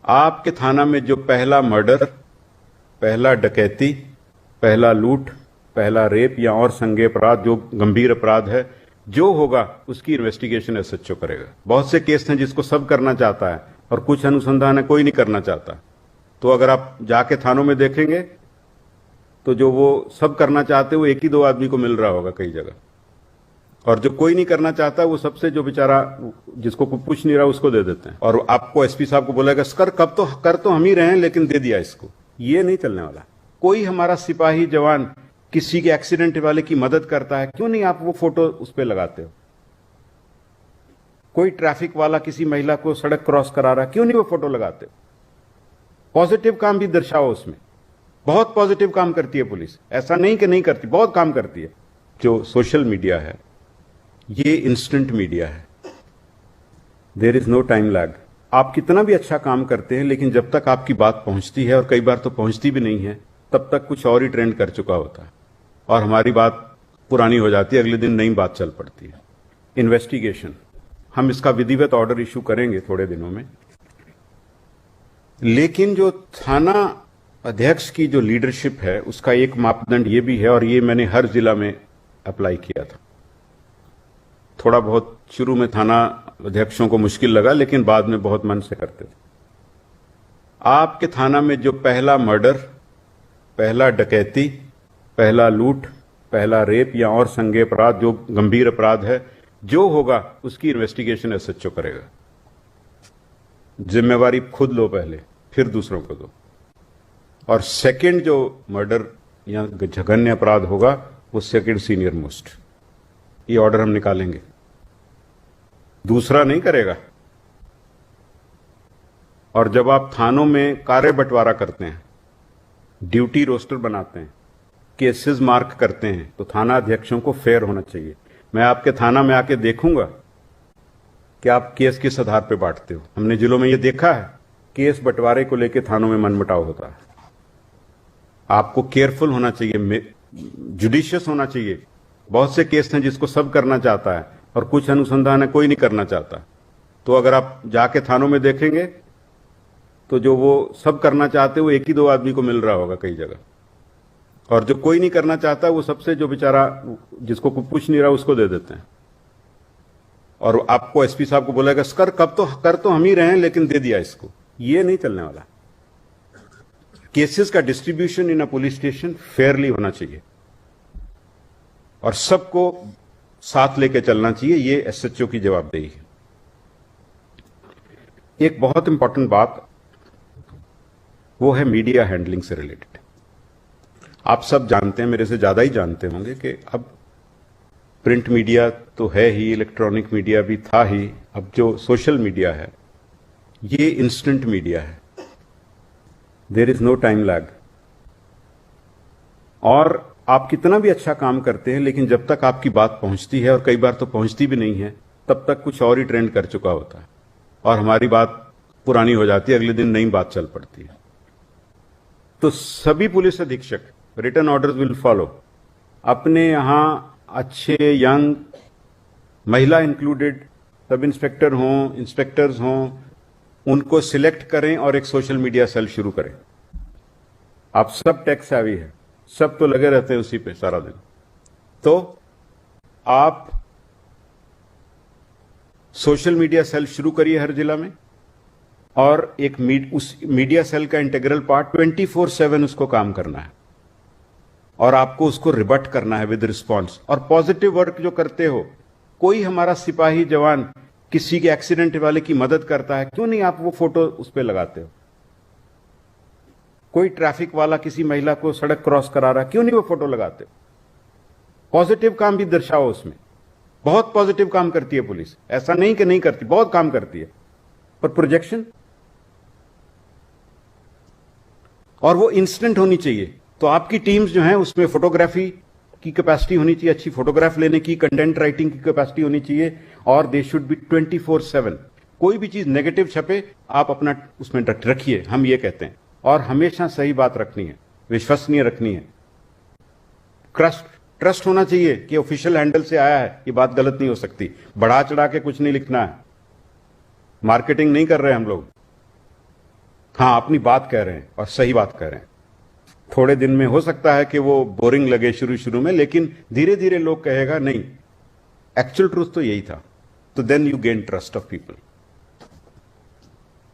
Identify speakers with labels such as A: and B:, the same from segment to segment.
A: आपके थाना में जो पहला मर्डर, पहला डकैती, पहला लूट, पहला रेप या और संज्ञेय अपराध जो गंभीर अपराध है, जो होगा उसकी इन्वेस्टिगेशन एसएचओ करेगा। बहुत से केस हैं जिसको सब करना चाहता है और कुछ अनुसंधान है कोई नहीं करना चाहता। तो अगर आप जाके थानों में देखेंगे तो जो वो सब करना चाहते वो एक ही दो आदमी को मिल रहा होगा कई जगह, और जो कोई नहीं करना चाहता वो सबसे जो बेचारा जिसको कोई पूछ नहीं रहा उसको दे देते हैं। और आपको एसपी साहब को बोलेगा कर तो हम ही रहे हैं लेकिन दे दिया इसको। ये नहीं चलने वाला। कोई हमारा सिपाही जवान किसी के एक्सीडेंट वाले की मदद करता है, क्यों नहीं आप वो फोटो उस पर लगाते हो? कोई ट्रैफिक वाला किसी महिला को सड़क क्रॉस करा रहा है, क्यों नहीं वो फोटो लगाते हो? पॉजिटिव काम भी दर्शाओ उसमें। बहुत पॉजिटिव काम करती है पुलिस, ऐसा नहीं कि नहीं करती, बहुत काम करती है। जो सोशल मीडिया है ये इंस्टेंट मीडिया है, there is no time lag. आप कितना भी अच्छा काम करते हैं लेकिन जब तक आपकी बात पहुंचती है, और कई बार तो पहुंचती भी नहीं है, तब तक कुछ और ही ट्रेंड कर चुका होता है और हमारी बात पुरानी हो जाती है, अगले दिन नई बात चल पड़ती है। इन्वेस्टिगेशन, हम इसका विधिवत ऑर्डर इशू करेंगे थोड़े दिनों में, लेकिन जो थाना अध्यक्ष की जो लीडरशिप है उसका एक मापदंड ये भी है, और ये मैंने हर जिला में अप्लाई किया था। थोड़ा बहुत शुरू में थाना अध्यक्षों को मुश्किल लगा लेकिन बाद में बहुत मन से करते थे। आपके थाना में जो पहला मर्डर, पहला डकैती, पहला लूट, पहला रेप या और संज्ञेय अपराध जो गंभीर अपराध है, जो होगा उसकी इन्वेस्टिगेशन एसएचओ करेगा। जिम्मेवारी खुद लो पहले, फिर दूसरों को दो। और सेकंड जो मर्डर या जघन्य अपराध होगा वो सेकंड सीनियर मोस्ट। ये ऑर्डर हम निकालेंगे, दूसरा नहीं करेगा। और जब आप थानों में कार्य बंटवारा करते हैं, ड्यूटी रोस्टर बनाते हैं, केसेस मार्क करते हैं, तो थाना अध्यक्षों को फेयर होना चाहिए। मैं आपके थाना में आके देखूंगा कि आप केस किस आधार पे बांटते हो। हमने जिलों में ये देखा है, केस बंटवारे को लेकर थानों में मनमुटाव होता है। आपको केयरफुल होना चाहिए, जुडिशियस होना चाहिए। बहुत से केस हैं जिसको सब करना चाहता है और कुछ अनुसंधान है कोई नहीं करना चाहता। तो अगर आप जाके थानों में देखेंगे तो जो वो सब करना चाहते वो एक ही दो आदमी को मिल रहा होगा कई जगह, और जो कोई नहीं करना चाहता वो सबसे जो बेचारा जिसको कोई पूछ नहीं रहा उसको दे देते हैं। और आपको एसपी साहब को बोलेगा कर तो हम ही रहे हैं लेकिन दे दिया इसको। ये नहीं चलने वाला। केसेस का distribution in a police station Fairlie होना चाहिए और सबको साथ लेके चलना चाहिए। ये एसएचओ की जवाबदेही है। एक बहुत इंपॉर्टेंट बात वो है मीडिया हैंडलिंग से रिलेटेड। आप सब जानते हैं, मेरे से ज्यादा ही जानते होंगे कि अब प्रिंट मीडिया तो है ही, इलेक्ट्रॉनिक मीडिया भी था ही, अब जो सोशल मीडिया है ये इंस्टेंट मीडिया है, there is no time lag. और आप कितना भी अच्छा काम करते हैं लेकिन जब तक आपकी बात पहुंचती है, और कई बार तो पहुंचती भी नहीं है, तब तक कुछ और ही ट्रेंड कर चुका होता है और हमारी बात पुरानी हो जाती है, अगले दिन नई बात चल पड़ती है। तो सभी पुलिस अधीक्षक रिटन ऑर्डर्स विल फॉलो। अपने यहां अच्छे यंग महिला इंक्लूडेड सब इंस्पेक्टर हों, इंस्पेक्टर्स हों, उनको सिलेक्ट करें और एक सोशल मीडिया सेल शुरू करें। आप सब टेक सेवी है, सब तो लगे रहते हैं उसी पे सारा दिन। तो आप सोशल मीडिया सेल शुरू करिए हर जिला में, और एक उस मीडिया सेल का इंटीग्रल पार्ट 24/7 उसको काम करना है, और आपको उसको रिबट करना है विद रिस्पॉन्स। और पॉजिटिव वर्क जो करते हो, कोई हमारा सिपाही जवान किसी के एक्सीडेंट वाले की मदद करता है, क्यों नहीं आप वो फोटो उस पर लगाते हो? कोई ट्रैफिक वाला किसी महिला को सड़क क्रॉस करा रहा है, क्यों नहीं वो फोटो लगाते हो? पॉजिटिव काम भी दर्शाओ उसमें। बहुत पॉजिटिव काम करती है पुलिस, ऐसा नहीं कि नहीं करती, बहुत काम करती है। पर प्रोजेक्शन और वो इंस्टेंट होनी चाहिए। तो आपकी टीम्स जो हैं उसमें फोटोग्राफी की कैपेसिटी होनी चाहिए, अच्छी फोटोग्राफ लेने की, कंटेंट राइटिंग की कैपेसिटी होनी चाहिए, और दे शुड बी 24/7। कोई भी चीज नेगेटिव छपे आप अपना उसमें रखिए, हम ये कहते हैं। और हमेशा सही बात रखनी है, विश्वसनीय रखनी है। ट्रस्ट होना चाहिए कि ऑफिशियल हैंडल से आया है, ये बात गलत नहीं हो सकती। बढ़ा चढ़ा के कुछ नहीं लिखना है, मार्केटिंग नहीं कर रहे हम लोग। हाँ, अपनी बात कह रहे हैं और सही बात कह रहे हैं। थोड़े दिन में हो सकता है कि वो बोरिंग लगे शुरू शुरू में, लेकिन धीरे धीरे लोग कहेगा नहीं, एक्चुअल ट्रूथ तो यही था। तो then you gain trust of people.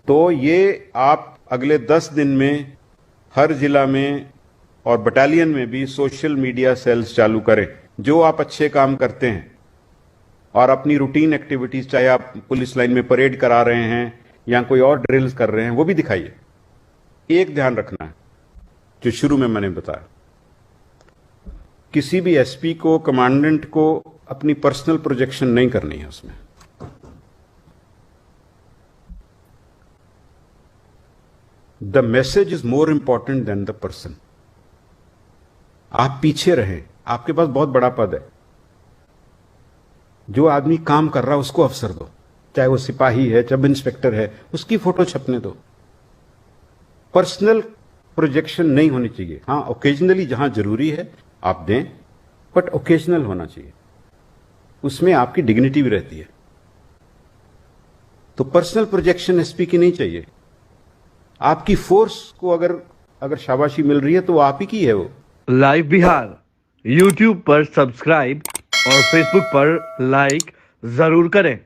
A: तो ये आप अगले 10 दिन में हर जिला में और बटालियन में भी सोशल मीडिया सेल्स चालू करें। जो आप अच्छे काम करते हैं और अपनी रूटीन एक्टिविटीज, चाहे आप पुलिस लाइन में परेड करा रहे हैं या कोई और ड्रिल्स कर रहे हैं, वो भी दिखाइए। एक ध्यान रखना है जो शुरू में मैंने बताया, किसी भी एसपी को, कमांडेंट को अपनी पर्सनल प्रोजेक्शन नहीं करनी है उसमें। The message is more important than the person. आप पीछे रहें, आपके पास बहुत बड़ा पद है। जो आदमी काम कर रहा है उसको अवसर दो, चाहे वो सिपाही है, चाहे इंस्पेक्टर है, उसकी फोटो छपने दो। पर्सनल प्रोजेक्शन नहीं होनी चाहिए। हाँ, ओकेजनली जहां जरूरी है आप दें, बट ओकेजनल होना चाहिए, उसमें आपकी डिग्निटी भी रहती है। तो पर्सनल प्रोजेक्शन एसपी की नहीं चाहिए। आपकी फोर्स को अगर शाबाशी मिल रही है तो वो आप ही की है। वो
B: लाइव बिहार यूट्यूब पर सब्सक्राइब और फेसबुक पर लाइक जरूर करें।